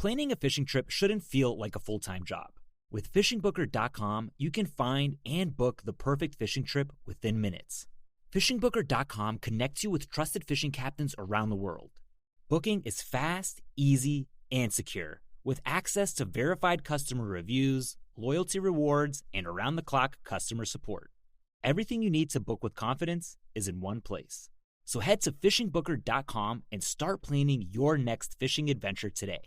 Planning a fishing trip shouldn't feel like a full-time job. With fishingbooker.com, you can find and book the perfect fishing trip within minutes. Fishingbooker.com connects you with trusted fishing captains around the world. Booking is fast, easy, and secure, with access to verified customer reviews, loyalty rewards, and around-the-clock customer support. Everything you need to book with confidence is in one place. So head to fishingbooker.com and start planning your next fishing adventure today.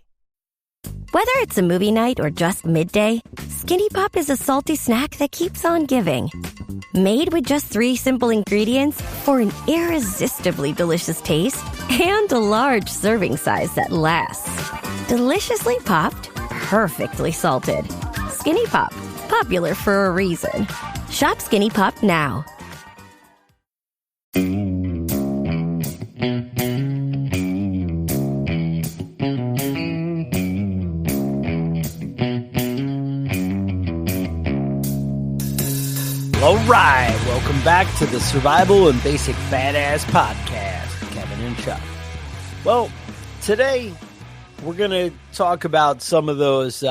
Whether it's a movie night or just midday, Skinny Pop is a salty snack that keeps on giving. Made with just 3 simple ingredients for an irresistibly delicious taste and a large serving size that lasts. Deliciously popped, perfectly salted. Skinny Pop, popular for a reason. Shop Skinny Pop now. All right, welcome back to the Survival and Basic Badass Podcast, Kevin and Chuck. Well, today we're going to talk about some of those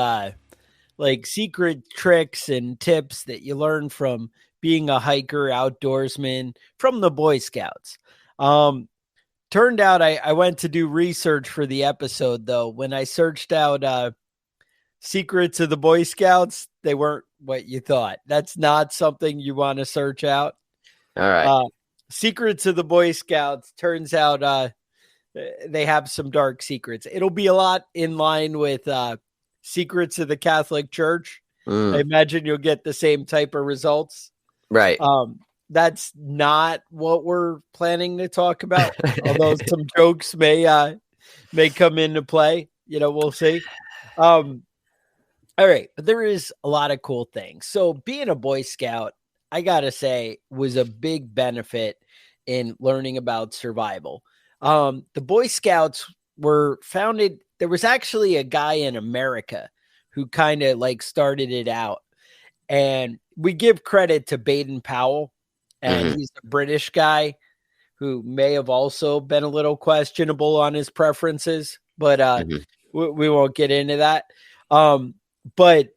secret tricks and tips that you learn from being a hiker, outdoorsman, from the Boy Scouts. Turned out I went to do research for the episode, though. When I searched out secrets of the Boy Scouts, they weren't what you thought. That's not something you want to search out. All right. Secrets of the Boy Scouts, turns out they have some dark secrets. It'll be a lot in line with secrets of the Catholic Church. I imagine you'll get the same type of results. Right. That's not what we're planning to talk about, although some jokes may come into play. We'll see. All right, but there is a lot of cool things. So being a Boy Scout, I got to say, was a big benefit in learning about survival. The Boy Scouts were founded, there was actually a guy in America who kind of started it out. And we give credit to Baden-Powell, and he's a British guy who may have also been a little questionable on his preferences, but we won't get into that. But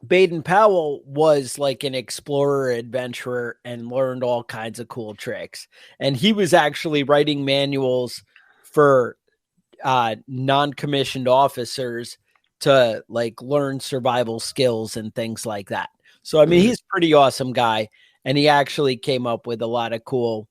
Baden-Powell was like an explorer, adventurer, and learned all kinds of cool tricks. And he was actually writing manuals for non-commissioned officers to learn survival skills and things like that. So, I mean, he's a pretty awesome guy. And he actually came up with a lot of cool,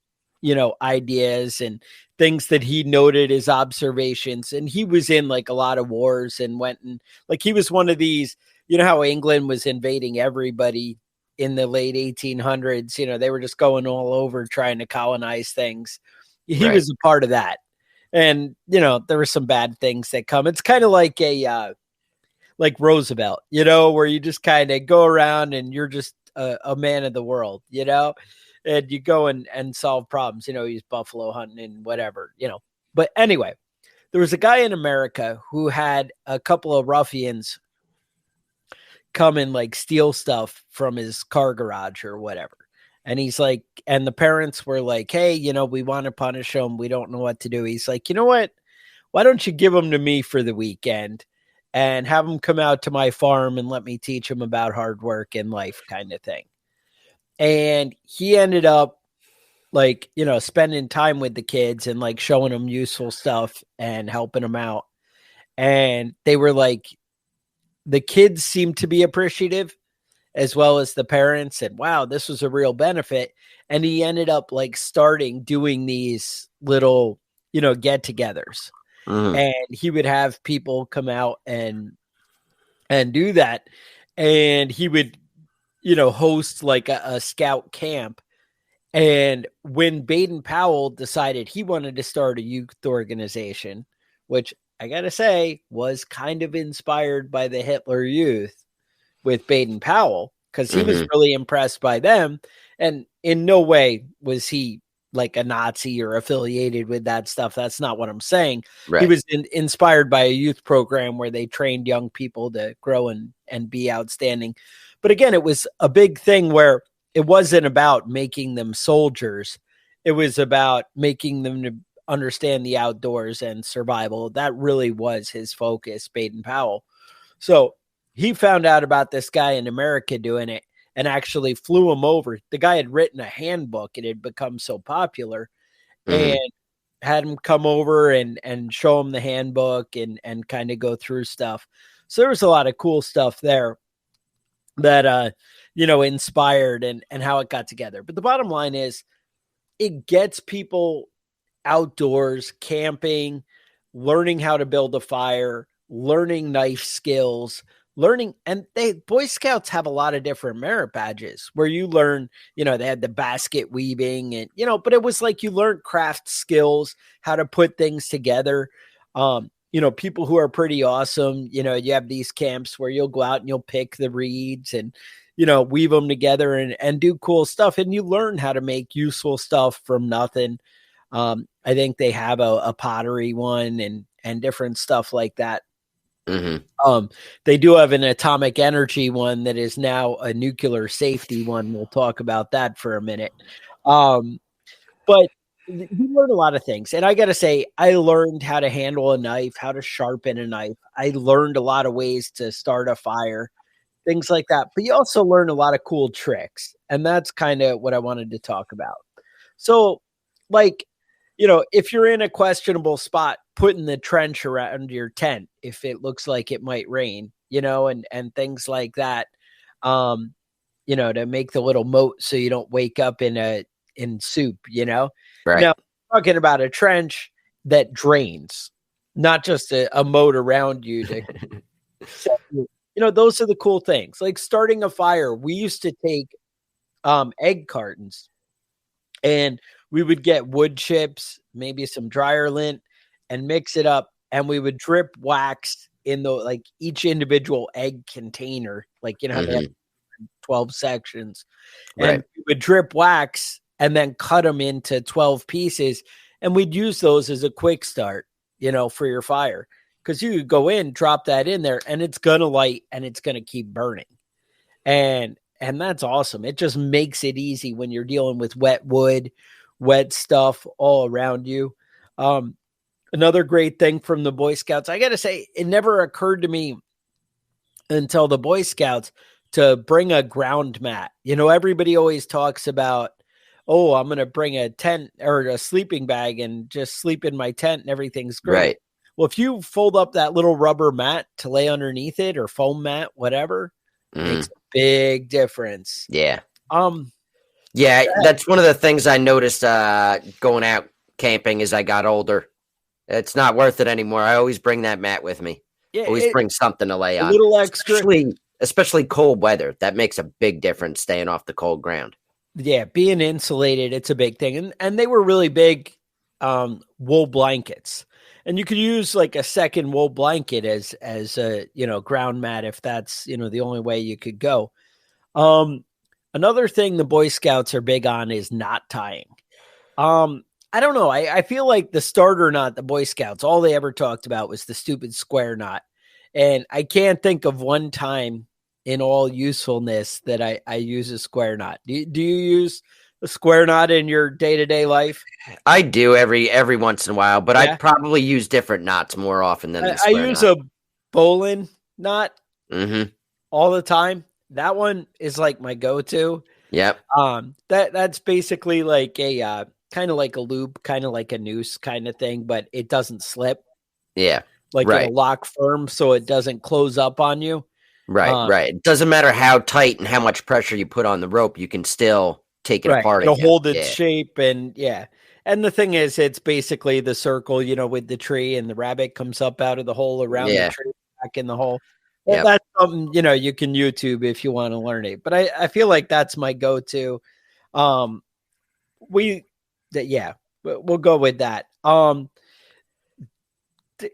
ideas and things that he noted as observations. And he was in a lot of wars and went and he was one of these, how England was invading everybody in the late 1800s, they were just going all over trying to colonize things. He was a part of that. And, there were some bad things that come. It's kind of like like Roosevelt, where you just kind of go around and you're just a man of the world, and you go and solve problems, he's buffalo hunting and whatever, But anyway, there was a guy in America who had a couple of ruffians come and steal stuff from his car garage or whatever. And he's and the parents were like, hey, we want to punish them. We don't know what to do. He's like, you know what? Why don't you give them to me for the weekend and have them come out to my farm and let me teach them about hard work and life kind of thing. And he ended up spending time with the kids and showing them useful stuff and helping them out. And they were the kids seemed to be appreciative as well as the parents. And wow, this was a real benefit. And he ended up starting doing these little, get-togethers. And he would have people come out and do that. And he would, host a scout camp. And when Baden-Powell decided he wanted to start a youth organization, which I got to say was kind of inspired by the Hitler Youth with Baden-Powell, because he was really impressed by them. And in no way was he a Nazi or affiliated with that stuff. That's not what I'm saying. Right. He was inspired by a youth program where they trained young people to grow and be outstanding. But again, it was a big thing where it wasn't about making them soldiers. It was about making them understand the outdoors and survival. That really was his focus, Baden-Powell. So he found out about this guy in America doing it and actually flew him over. The guy had written a handbook. It had become so popular, and had him come over and show him the handbook and kind of go through stuff. So there was a lot of cool stuff there that, inspired and how it got together. But the bottom line is it gets people outdoors, camping, learning how to build a fire, learning knife skills, and Boy Scouts have a lot of different merit badges where you learn, they had the basket weaving and, but it was like you learned craft skills, how to put things together. People who are pretty awesome, you have these camps where you'll go out and you'll pick the reeds and, weave them together and do cool stuff. And you learn how to make useful stuff from nothing. I think they have a pottery one and different stuff like that. They do have an atomic energy one that is now a nuclear safety one. We'll talk about that for a minute. But you learn a lot of things. And I got to say, I learned how to handle a knife, how to sharpen a knife. I learned a lot of ways to start a fire, things like that. But you also learn a lot of cool tricks. And that's kind of what I wanted to talk about. So, if you're in a questionable spot, putting the trench around your tent if it looks like it might rain, and things like that, to make the little moat so you don't wake up in soup, Right. Now, talking about a trench that drains, not just a moat around you to those are the cool things. Like starting a fire, we used to take egg cartons and we would get wood chips, maybe some dryer lint, and mix it up. And we would drip wax in each individual egg container, how they have 12 sections. Right. And we would drip wax and then cut them into 12 pieces. And we'd use those as a quick start, for your fire. Because you could go in, drop that in there, and it's going to light and it's going to keep burning. And that's awesome. It just makes it easy when you're dealing with wet wood, wet stuff all around you. Another great thing from the Boy Scouts, I got to say, it never occurred to me until the Boy Scouts to bring a ground mat. Everybody always talks about, oh, I'm going to bring a tent or a sleeping bag and just sleep in my tent and everything's great. Right. Well, if you fold up that little rubber mat to lay underneath it or foam mat, whatever, makes a big difference. Yeah. Yeah, that's one of the things I noticed going out camping as I got older. It's not worth it anymore. I always bring that mat with me. Yeah, always bring something to lay on. A little extra. Especially cold weather. That makes a big difference staying off the cold ground. Yeah, being insulated, it's a big thing. And they were really big wool blankets. And you could use a second wool blanket as a, ground mat if that's, the only way you could go. Another thing the Boy Scouts are big on is knot tying. I don't know. I feel like the starter knot, the Boy Scouts, all they ever talked about was the stupid square knot. And I can't think of one time in all usefulness that I use a square knot. Do you use a square knot in your day-to-day life? I do every once in a while, but I probably use different knots more often than the square knot. I use a bowline knot all the time. That one is my go-to. Yep. That's basically a kind of like a loop, kind of like a noose kind of thing, but it doesn't slip. Yeah. It'll lock firm so it doesn't close up on you. Right, right. It doesn't matter how tight and how much pressure you put on the rope, you can still take it apart. It'll hold its shape and And the thing is, it's basically the circle, with the tree and the rabbit comes up out of the hole around the tree, back in the hole. Well, that's something, you can YouTube if you want to learn it. But I feel like that's my go-to. We'll go with that.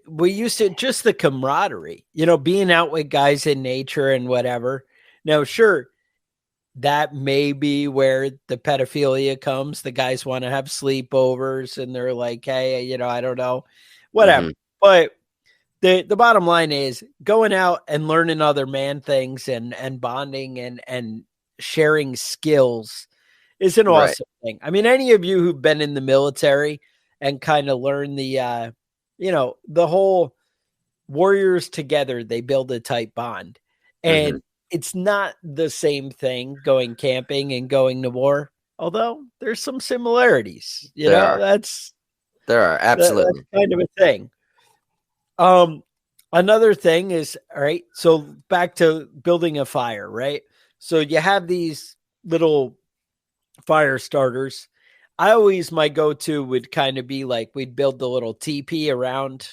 We used to just the camaraderie, being out with guys in nature and whatever. Now, sure, that may be where the pedophilia comes. The guys want to have sleepovers and they're like, hey, I don't know, whatever. But the bottom line is going out and learning other man things and bonding and sharing skills is an awesome thing. I mean, any of you who've been in the military and kind of learn the the whole warriors together, they build a tight bond. And it's not the same thing going camping and going to war, although there's some similarities. There are absolutely. That's kind of a thing. Another thing is, all right, so back to building a fire, right? So you have these little fire starters. My go-to would kind of be like, we'd build the little teepee around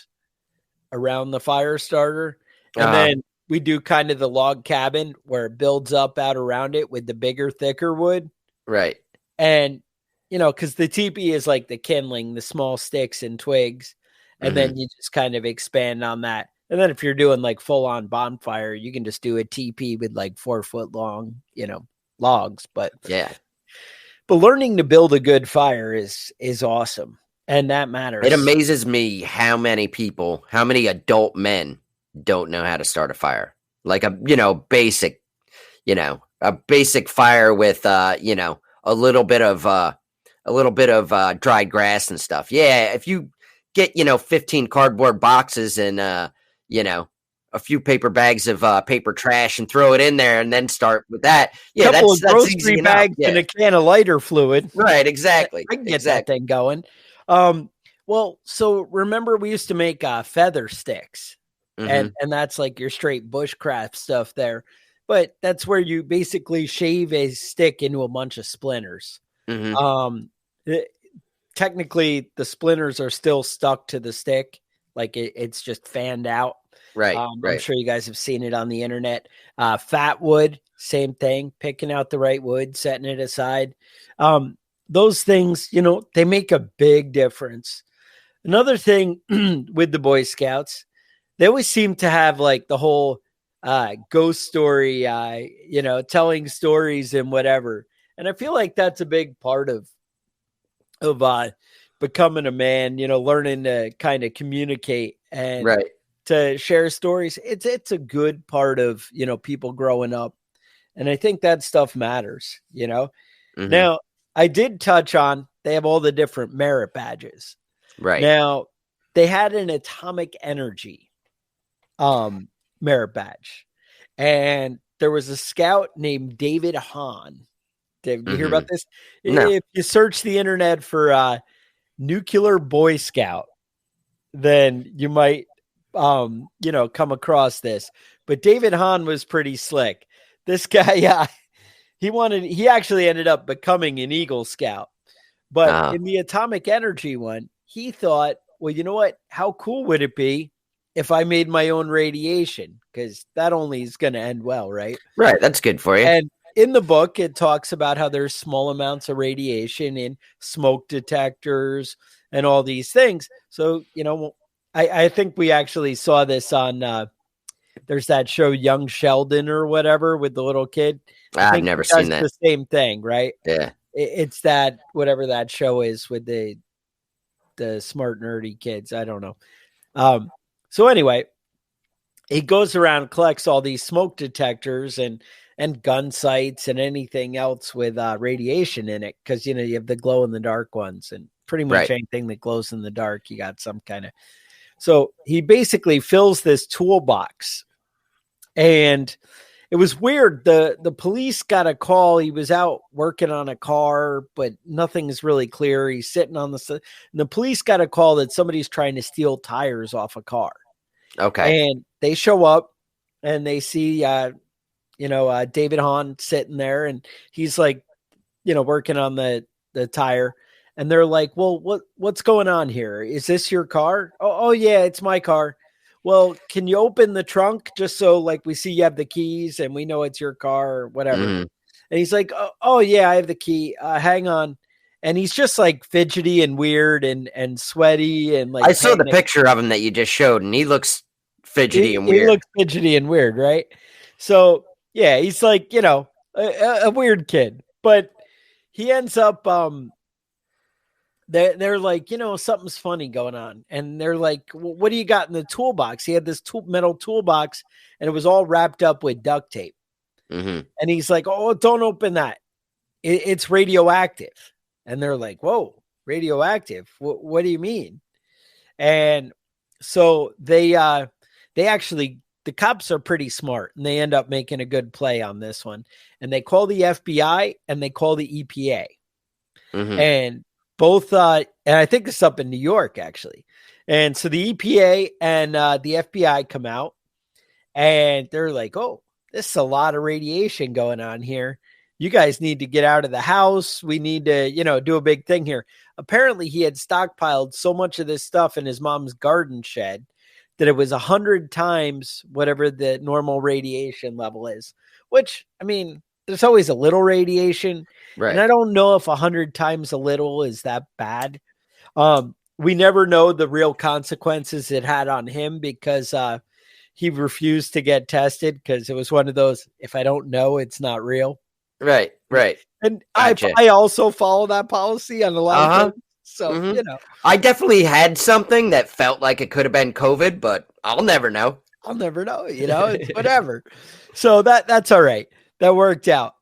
the fire starter. And then we do kind of the log cabin where it builds up out around it with the bigger, thicker wood. Right. And, because the teepee is like the kindling, the small sticks and twigs. And then you just kind of expand on that. And then if you're doing like full on bonfire, you can just do a teepee with like 4 foot long, logs. But learning to build a good fire is awesome. And that matters. It amazes me how many adult men don't know how to start a fire. Like a basic fire with a little bit of dried grass and stuff. Yeah, if you get 15 cardboard boxes and a few paper bags of paper trash and throw it in there and then start with that. Yeah, that's grocery bags and a can of lighter fluid. Right, exactly. I can get that thing going. Well, so remember we used to make feather sticks, and that's like your straight bushcraft stuff there. But that's where you basically shave a stick into a bunch of splinters. Technically, the splinters are still stuck to the stick, like it's just fanned out. Right, I'm sure you guys have seen it on the internet. Fat wood, same thing. Picking out the right wood, setting it aside. Those things, they make a big difference. Another thing with the Boy Scouts, they always seem to have like the whole ghost story, telling stories and whatever. And I feel like that's a big part of becoming a man, learning to kind of communicate and to share stories. It's a good part of, people growing up. And I think that stuff matters, Now, I did touch on, they have all the different merit badges. Right. Now, they had an atomic energy merit badge. And there was a scout named David Hahn. Did you hear about this? No. If you search the internet for nuclear Boy Scout, then you might, come across this. But David Hahn was pretty slick. This guy, he actually ended up becoming an Eagle Scout. But in the atomic energy one, he thought, well, you know what? How cool would it be if I made my own radiation? Because that only is going to end well, right? Right. That's good for you. And in the book, it talks about how there's small amounts of radiation in smoke detectors and all these things. So, I think we actually saw this on, there's that show Young Sheldon or whatever with the little kid. I've never seen that. The same thing, right? Yeah. It's that, whatever that show is with the smart, nerdy kids. I don't know. So anyway, he goes around, collects all these smoke detectors and gun sights and anything else with radiation in it. Cause you have the glow in the dark ones, and pretty much anything that glows in the dark, you got some kind of, so he basically fills this toolbox. And it was weird. The police got a call. He was out working on a car, but nothing's really clear. He's sitting on and the police got a call that somebody's trying to steal tires off a car. Okay. And they show up and they see, David Hahn sitting there, and he's like, working on the tire. And they're like, well, what's going on here? Is this your car? Oh yeah, it's my car. Well, can you open the trunk just so like we see you have the keys and we know it's your car or whatever? And he's like, oh yeah, I have the key. Hang on. And he's just like fidgety and weird and sweaty and like. I saw the picture of him that you just showed, and he looks fidgety and weird. He looks fidgety and weird, right? So yeah, he's like, a weird kid, but he ends up, they're like, something's funny going on. And they're like, well, what do you got in the toolbox? He had this metal toolbox, and it was all wrapped up with duct tape. And he's like, oh, don't open that. It's radioactive. And they're like, whoa, radioactive. What do you mean? And so they actually, the cops are pretty smart, and they end up making a good play on this one. And they call the FBI and they call the EPA. Mhm. And both, and I think this is up in New York, actually. And so the EPA and the FBI come out, and they're like, oh, this is a lot of radiation going on here. You guys need to get out of the house. We need to, do a big thing here. Apparently, he had stockpiled so much of this stuff in his mom's garden shed that it was 100 times whatever the normal radiation level is, which, I mean, there's always a little radiation. Right. And I don't know if 100 times a little is that bad. We never know the real consequences it had on him because he refused to get tested because it was one of those, if I don't know, it's not real. Right. And Gotcha. I also follow that policy on a lot of things. So, I definitely had something that felt like it could have been COVID, but I'll never know. I'll never know, it's whatever. So that's all right. That worked out.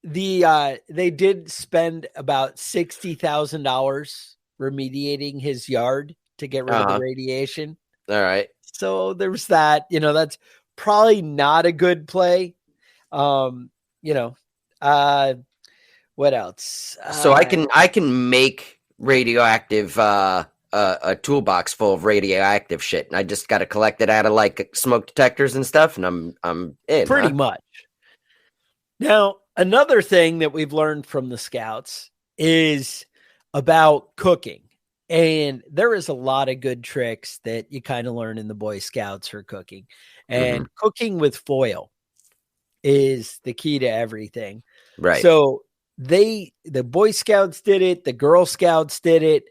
They did spend about $60,000 remediating his yard to get rid of the radiation. All right. So there was that, that's probably not a good play. What else? So I can make radioactive a toolbox full of radioactive shit, and I just got to collect it out of like smoke detectors and stuff, and I'm in. Pretty much. Now, another thing that we've learned from the Scouts is about cooking. And there is a lot of good tricks that you kind of learn in the Boy Scouts for cooking. And cooking with foil is the key to everything. Right. So the Boy Scouts did it. The Girl Scouts did it.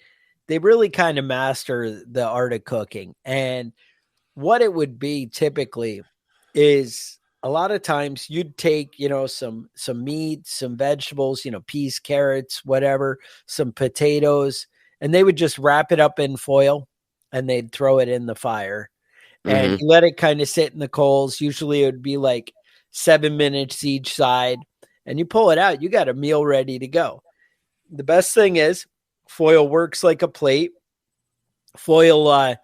They really kind of master the art of cooking. And what it would be typically is a lot of times you'd take, some meat, some vegetables, peas, carrots, whatever, some potatoes, and they would just wrap it up in foil and they'd throw it in the fire and you let it kind of sit in the coals. Usually it would be like 7 minutes each side, and you pull it out. You got a meal ready to go. The best thing is foil works like a plate. Foil,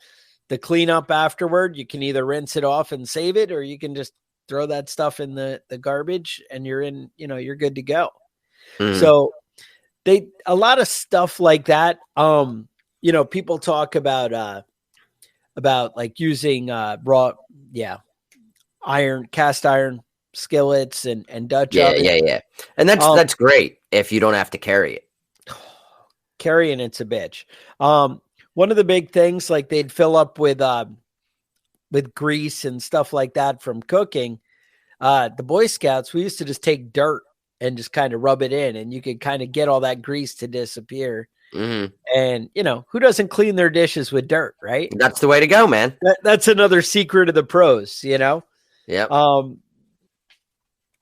the cleanup afterward, you can either rinse it off and save it, or you can just throw that stuff in the garbage and you're in, you're good to go. So a lot of stuff like that. People talk about like using cast iron skillets and Dutch ovens. Yeah. And that's great if you don't have to carry it. Carrying it's a bitch. One of the big things, like they'd fill up with grease and stuff like that from cooking. The Boy Scouts, we used to just take dirt and just kind of rub it in, and you could kind of get all that grease to disappear. And who doesn't clean their dishes with dirt, right? That's the way to go, man. That's another secret of the pros, Yeah.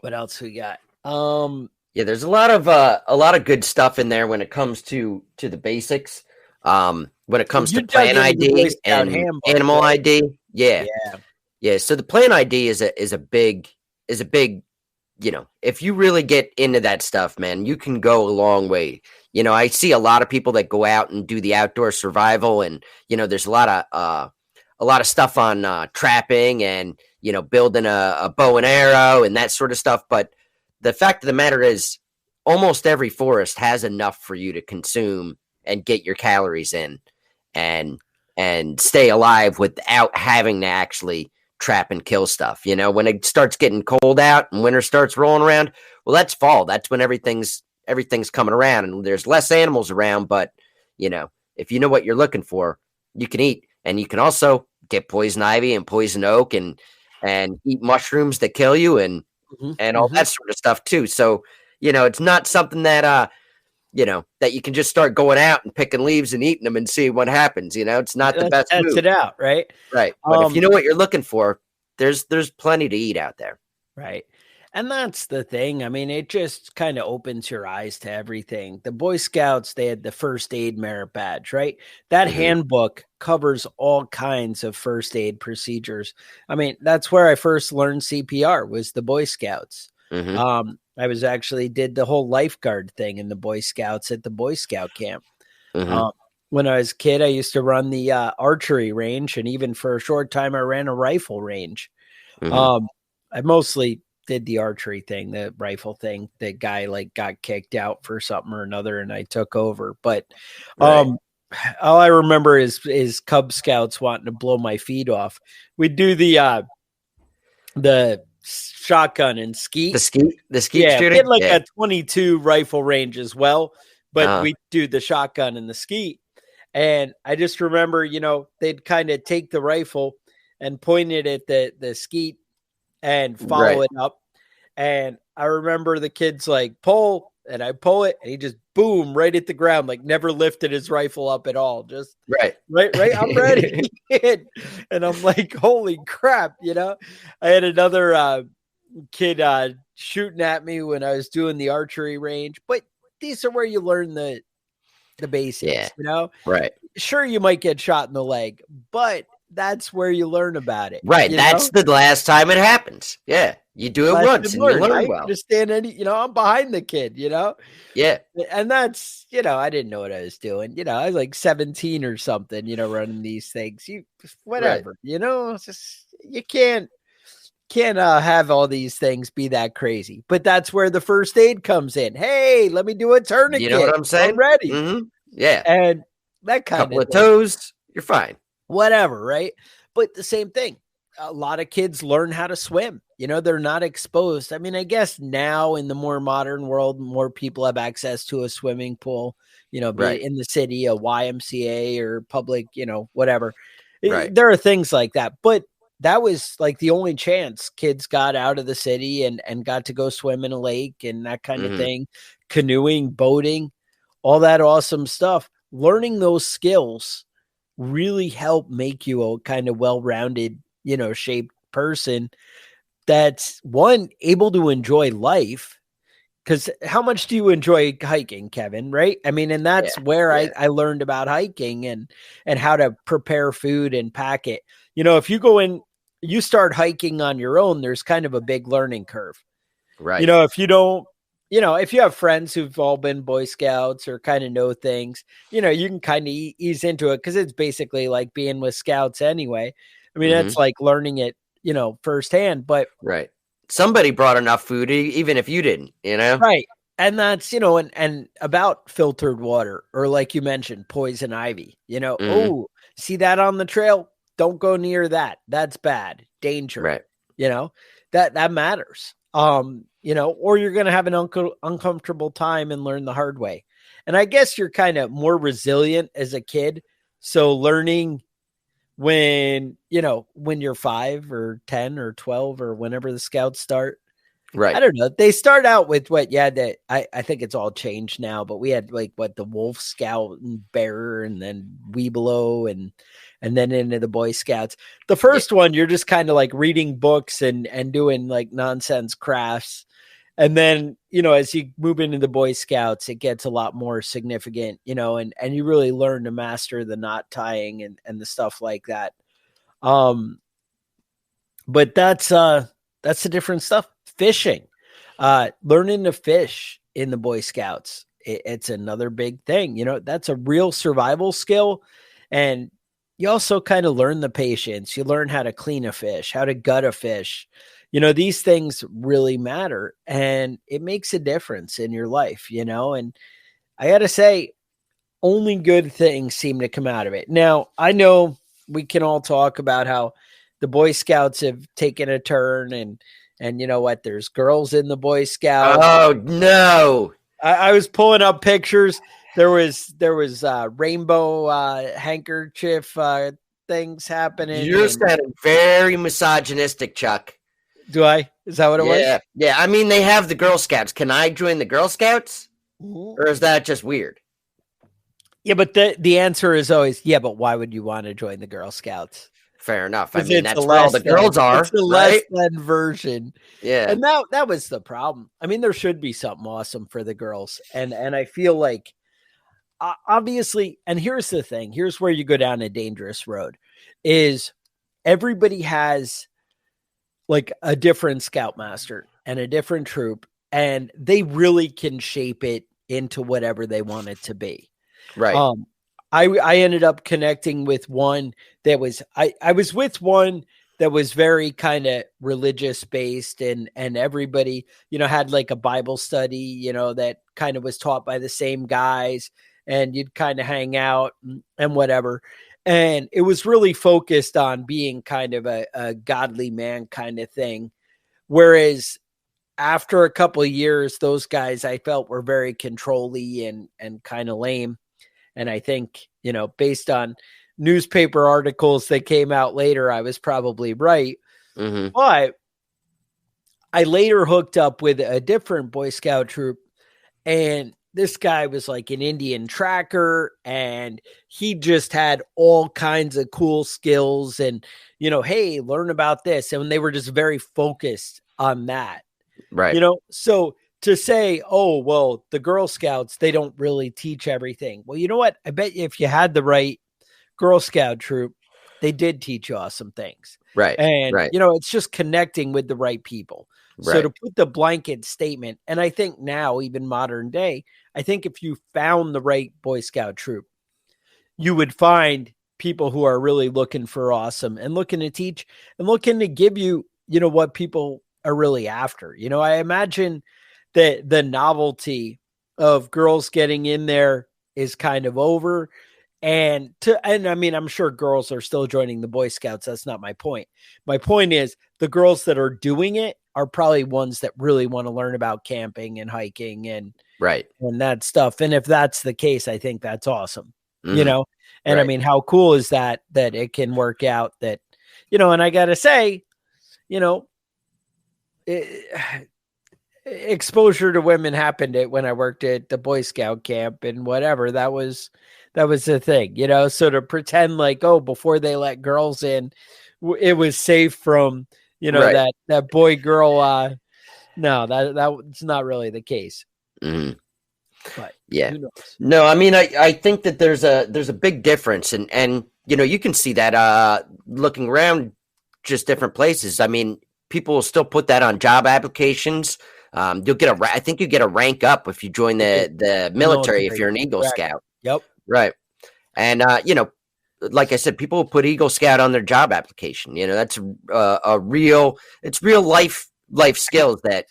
What else we got? Yeah, there's a lot of good stuff in there when it comes to the basics. When it comes to plant ID and animal ID. Yeah. So the plant ID is a big, if you really get into that stuff, man, you can go a long way. I see a lot of people that go out and do the outdoor survival, and there's a lot of stuff on trapping and building a bow and arrow and that sort of stuff. But the fact of the matter is, almost every forest has enough for you to consume and get your calories in and stay alive without having to actually trap and kill stuff. When it starts getting cold out and winter starts rolling around, well, that's fall. That's when everything's coming around and there's less animals around. But if you know what you're looking for, you can eat, and you can also get poison ivy and poison oak and eat mushrooms that kill you and all that sort of stuff too. So it's not something that that you can just start going out and picking leaves and eating them and see what happens. It's not the best move. Test it out, right? Right. But if you know what you're looking for, there's plenty to eat out there. Right. And that's the thing. I mean, it just kind of opens your eyes to everything. The Boy Scouts, they had the first aid merit badge, right? That handbook covers all kinds of first aid procedures. I mean, that's where I first learned CPR, was the Boy Scouts. I was actually did the whole lifeguard thing in the Boy Scouts at the Boy Scout camp. Mhm. When I was a kid, I used to run the archery range, and even for a short time, I ran a rifle range. Mhm. I mostly did the archery thing, the rifle thing. The guy like got kicked out for something or another, and I took over. But Right. all I remember is Cub Scouts wanting to blow my feet off. We'd do the shotgun and The skeet. skeet Yeah, we shooting? had like Yeah. a 22 rifle range as well, but Uh-huh. we do the shotgun and the skeet. And I just remember, they'd kind of take the rifle and point it at the skeet and follow Right. it up. And I remember the kids like pull, and I pull it, and he just boom right at the ground, like never lifted his rifle up at all. Just Right. right. I'm ready. And I'm like, holy crap, I had another kid shooting at me when I was doing the archery range, but these are where you learn the Yeah. basics. Right. Sure, you might get shot in the leg, but that's where you learn about it. Right. That's the last time it happens. Yeah. You do it once Lesson and you learned. I learn well. understand I'm behind the kid, Yeah. and that's, I didn't know what I was doing. I was like 17 or something, running these things. Right. Whatever, it's just, you can't have all these things be that crazy. But that's where the first aid comes in. Hey, let me do a You know what tourniquet. I'm I'm saying? ready. Mhm. Yeah. And that kind Couple of of thing. toes, you're fine. Whatever, right? But the same thing. A lot of kids learn how to swim. They're not exposed. I mean, I guess now in the more modern world, more people have access to a swimming pool, be it Right. in the city, a YMCA or public, whatever. Right. There are things like that. But that was like the only chance kids got out of the city and got to go swim in a lake and that kind of Mhm. thing, canoeing, boating, all that awesome stuff. Learning those skills really help make you a kind of well-rounded, shaped person that's one able to enjoy life. Because how much do you enjoy hiking, Kevin? Right? I mean, and Yeah. that's where Yeah. I learned about hiking and how to prepare food and pack it. If you go in, you start hiking on your own, there's kind of a big learning curve. Right. If you don't, if you have friends who've all been Boy Scouts or kind of know things, you can kind of ease into it because it's basically like being with Scouts anyway. I mean, Mhm. that's like learning it, firsthand, but Right. Somebody brought enough food even if you didn't, right. And that's, and about filtered water or like you mentioned, poison ivy, Mhm. oh, see that on the trail? Don't go near that. That's bad. Danger. Right. That matters. Or you're going to have an uncomfortable time and learn the hard way. And I guess you're kind of more resilient as a kid. So learning when you're 5 or 10 or 12 or whenever the scouts start, I Right. don't know. They start out with what? Yeah, I think it's all changed now, but we had like the Wolf Scout and Bearer, and then Weeblo, and then into the Boy Scouts. The Yeah. first one, you're just kind of like reading books and doing like nonsense crafts, and then as you move into the Boy Scouts, it gets a lot more significant, and you really learn to master the knot tying and the stuff like that. But that's the different stuff. Fishing, learning to fish in the Boy Scouts. It's another big thing. That's a real survival skill. And you also kind of learn the patience. You learn how to clean a fish, how to gut a fish. These things really matter and it makes a difference in your life, and I got to say, only good things seem to come out of it. Now, I know we can all talk about how the Boy Scouts have taken a turn and you know what? There's girls in the Boy Scouts. Oh no. I was pulling up pictures. There was rainbow handkerchief things happening. You're And sounding very misogynistic, Chuck. do I? Is that what it was? Yeah. Yeah. I mean, they have the Girl Scouts. Can I join the Girl Scouts? Or is that just weird? Yeah, but the answer is always yeah. But why would you want to join the Girl Scouts? Fair enough. I Because mean, it's a that's where all less the than. girls are, It's a less right? than version. Yeah. And that was the problem. I mean, there should be something awesome for the girls. And I feel like obviously, and here's the thing, here's where you go down a dangerous road, is everybody has like a different scoutmaster and a different troop, and they really can shape it into whatever they want it to be. Right. I ended up connecting with one that was, I was with one that was very kind of religious based, and everybody, had like a Bible study, that kind of was taught by the same guys, and you'd kind of hang out and whatever. And it was really focused on being kind of a godly man kind of thing. Whereas after a couple of years, those guys I felt were very controlly and kind of lame. And I think, based on newspaper articles that came out later, I was probably right. Mm-hmm. But I later hooked up with a different Boy Scout troop, and this guy was like an Indian tracker, and he just had all kinds of cool skills and, hey, learn about this. And they were just very focused on that. Right. So to say, oh, well, the Girl Scouts, they don't really teach everything. Well, you know what? I bet you if you had the right Girl Scout troop, they did teach you awesome things. Right. And, right. it's just connecting with the right people. So Right. to put the blanket statement, and I think now, even modern day, I think if you found the right Boy Scout troop, you would find people who are really looking for awesome and looking to teach and looking to give you, what people are really after. I imagine that the novelty of girls getting in there is kind of over. And I mean, I'm sure girls are still joining the Boy Scouts. That's not my point. My point is the girls that are doing it are probably ones that really want to learn about camping and hiking and right. and that stuff. And if that's the case, I think that's awesome. Mm-hmm. And right. I mean, how cool is that it can work out that, and I got to say, exposure to women happened when I worked at the Boy Scout camp and whatever. That was the thing, so to pretend like, oh, before they let girls in, it was safe from, right. that boy girl. No, that's not really the case. Mm-hmm. But yeah, no, I mean, I think that there's a big difference, and you can see that looking around just different places. I mean, people will still put that on job applications. You'll get I think you get a rank up if you join the military if you're an Eagle Scout. Yep. Right. And like I said, people will put Eagle Scout on their job application. That's it's real life skills that,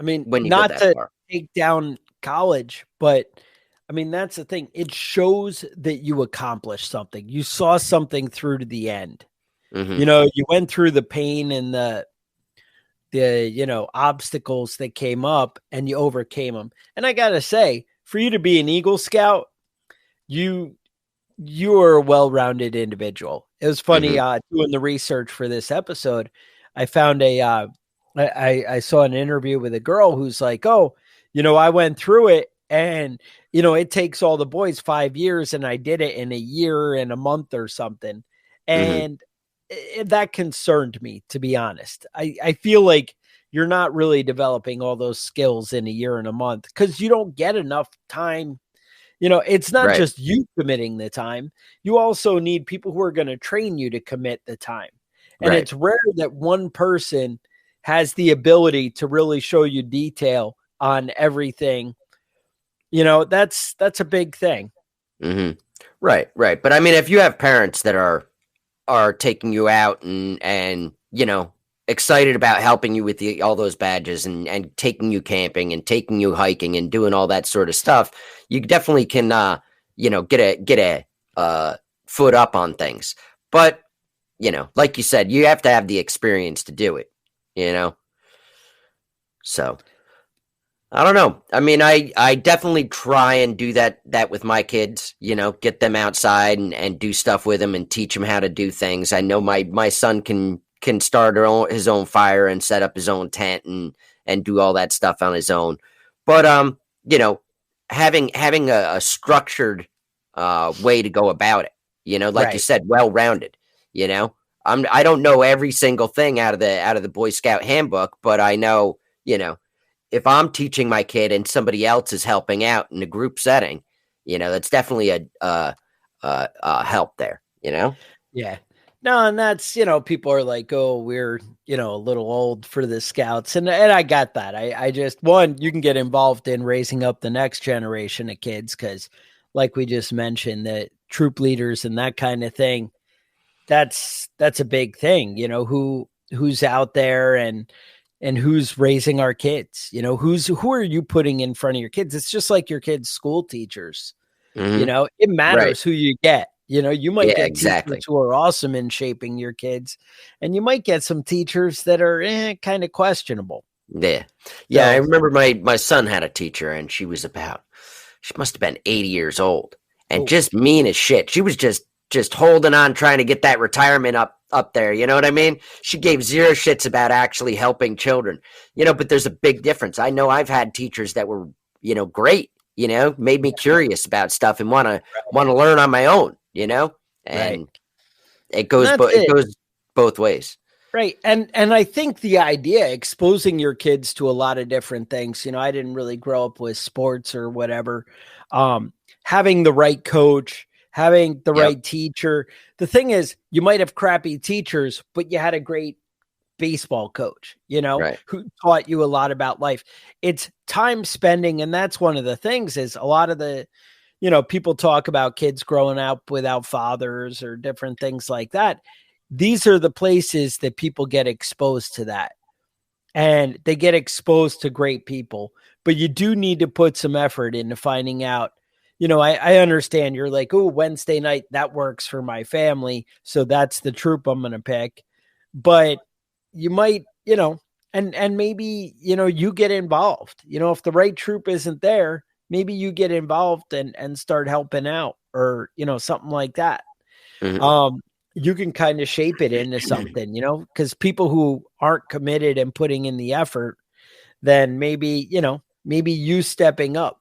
I mean, when you not go that to far. take down college, but I mean, that's the thing. It shows that you accomplished something. You saw something through to the end. Mm-hmm. You went through the pain and the obstacles that came up, and you overcame them. And I got to say, for you to be an Eagle Scout, you are a well-rounded individual. It was funny, doing the research for this episode. I found I saw an interview with a girl who's like, oh, I went through it, and, it takes all the boys 5 years, and I did it in a year and a month or something. And that concerned me, to be honest. I feel like you're not really developing all those skills in a year and a month because you don't get enough time. It's not just you committing the time. You also need people who are going to train you to commit the time. And it's rare that one person has the ability to really show you detail on everything. That's a big thing. Mm-hmm. Right. But I mean, if you have parents that are taking you out and excited about helping you with all those badges and taking you camping and taking you hiking and doing all that sort of stuff, you definitely can get a foot up on things. But like you said, you have to have the experience to do it. So I don't know. I mean, I definitely try and do that with my kids, get them outside and do stuff with them and teach them how to do things. I know my son can start his own fire and set up his own tent and do all that stuff on his own. But, having a structured way to go about it, like you said, well-rounded, I don't know every single thing out of the Boy Scout handbook, but I know, if I'm teaching my kid and somebody else is helping out in a group setting, that's definitely a help there, Yeah. No, and that's, people are like, oh, we're, a little old for the Scouts. And I got that. I just, one, you can get involved in raising up the next generation of kids because, like we just mentioned, the troop leaders and that kind of thing. That's a big thing, who's out there and who's raising our kids, who are you putting in front of your kids? It's just like your kids' school teachers. It matters who you get. You might get teachers who are awesome in shaping your kids, and you might get some teachers that are kind of questionable. Yeah. I remember my son had a teacher, and she must have been 80 years old, and just mean as shit. She was just holding on, trying to get that retirement up there. You know what I mean? She gave zero shits about actually helping children, but there's a big difference. I know I've had teachers that were, great, made me curious about stuff and want to learn on my own, and it goes both ways. Right. And I think the idea, exposing your kids to a lot of different things, I didn't really grow up with sports or whatever. Having the right coach, having the right teacher. The thing is, you might have crappy teachers, but you had a great baseball coach, who taught you a lot about life. It's time spending. And that's one of the things is a lot of the, people talk about kids growing up without fathers or different things like that. These are the places that people get exposed to that, and they get exposed to great people, but you do need to put some effort into finding out. I understand you're like, oh, Wednesday night, that works for my family, so that's the troop I'm going to pick. But you might, and maybe, you get involved. If the right troop isn't there, maybe you get involved and start helping out, or, something like that. Mm-hmm. You can kind of shape it into something, because people who aren't committed and putting in the effort, then maybe you stepping up.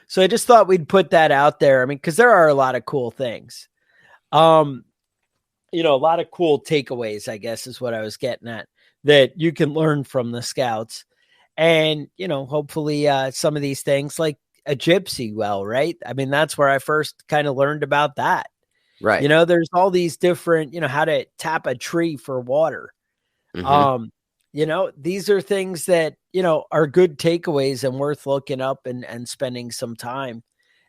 So I just thought we'd put that out there. I mean, because there are a lot of cool things, a lot of cool takeaways, I guess is what I was getting at, that you can learn from the scouts. And, hopefully some of these things like a gypsy well, right? I mean, that's where I first kind of learned about that. Right. There's all these different, how to tap a tree for water. Mm-hmm. These are things that, are good takeaways and worth looking up and spending some time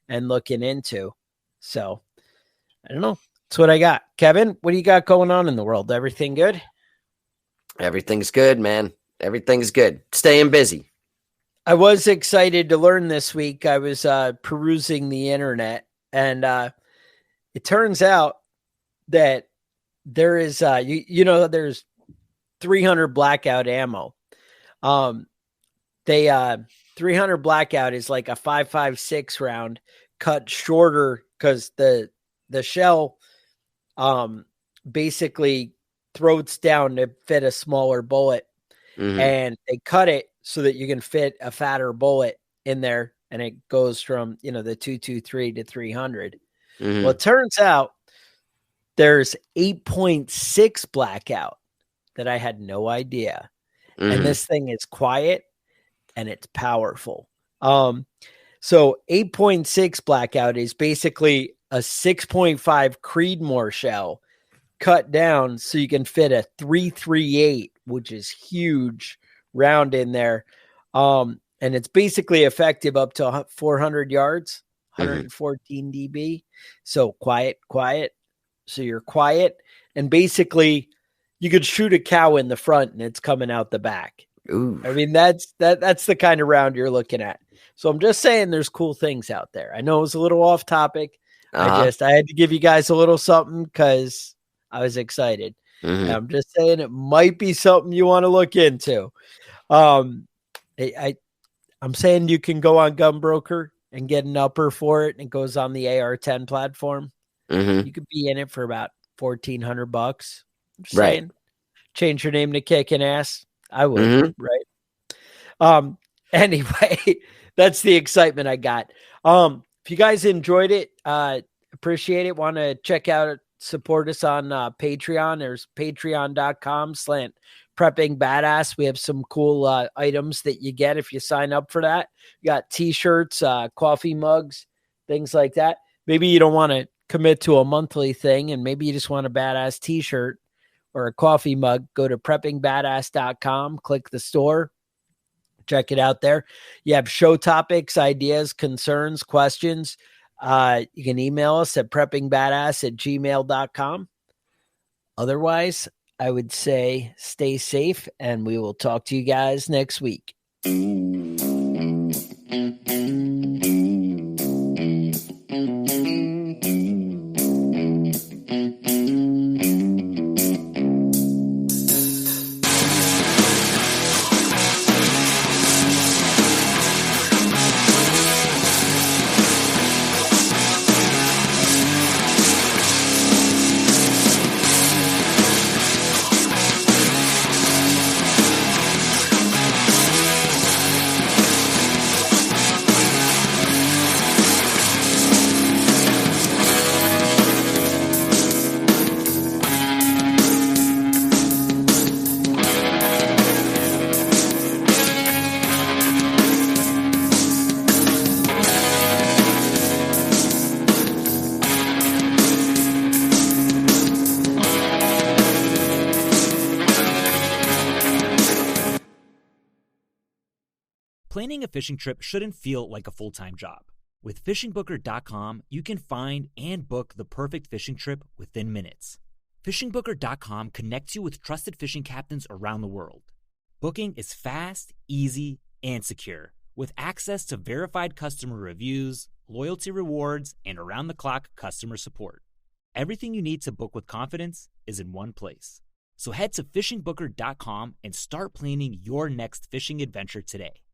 and looking into. So I don't know. That's what I got. Kevin, what do you got going on in the world? Everything good? Everything's good, man. Everything's good. Staying busy. I was excited to learn this week. I was perusing the internet, and it turns out that there is, there's 300 blackout ammo. 300 blackout is like a 5.56 round cut shorter because the shell basically throats down to fit a smaller bullet, and they cut it so that you can fit a fatter bullet in there, and it goes from the 223 to 300. Well, it turns out there's 8.6 blackout that I had no idea. And this thing is quiet and it's powerful. So 8.6 blackout is basically a 6.5 Creedmoor shell cut down so you can fit a 338, which is huge round in there. And it's basically effective up to 400 yards. 114 dB. So quiet. So you're quiet. And basically you could shoot a cow in the front and it's coming out the back. Ooh. I mean, that's the kind of round you're looking at. So I'm just saying there's cool things out there. I know it was a little off topic. I had to give you guys a little something because I was excited. I'm just saying it might be something you want to look into. I'm saying you can go on Gunbroker and get an upper for it, and it goes on the AR-10 platform. You could be in it for about $1,400. Saying, change your name to Kicking Ass. I would, right? Anyway, that's the excitement I got. If you guys enjoyed it, appreciate it. Want to check out, support us on Patreon. There's patreon.com/prepping badass. We have some cool items that you get if you sign up for that. You got t-shirts, coffee mugs, things like that. Maybe you don't want to commit to a monthly thing, and maybe you just want a badass t-shirt or a coffee mug. Go to preppingbadass.com, click the store, check it out there. You have show topics, ideas, concerns, questions. You can email us at preppingbadass@gmail.com. Otherwise, I would say stay safe, and we will talk to you guys next week. Planning a fishing trip shouldn't feel like a full-time job. With fishingbooker.com, you can find and book the perfect fishing trip within minutes. Fishingbooker.com connects you with trusted fishing captains around the world. Booking is fast, easy, and secure, with access to verified customer reviews, loyalty rewards, and around-the-clock customer support. Everything you need to book with confidence is in one place. So head to fishingbooker.com and start planning your next fishing adventure today.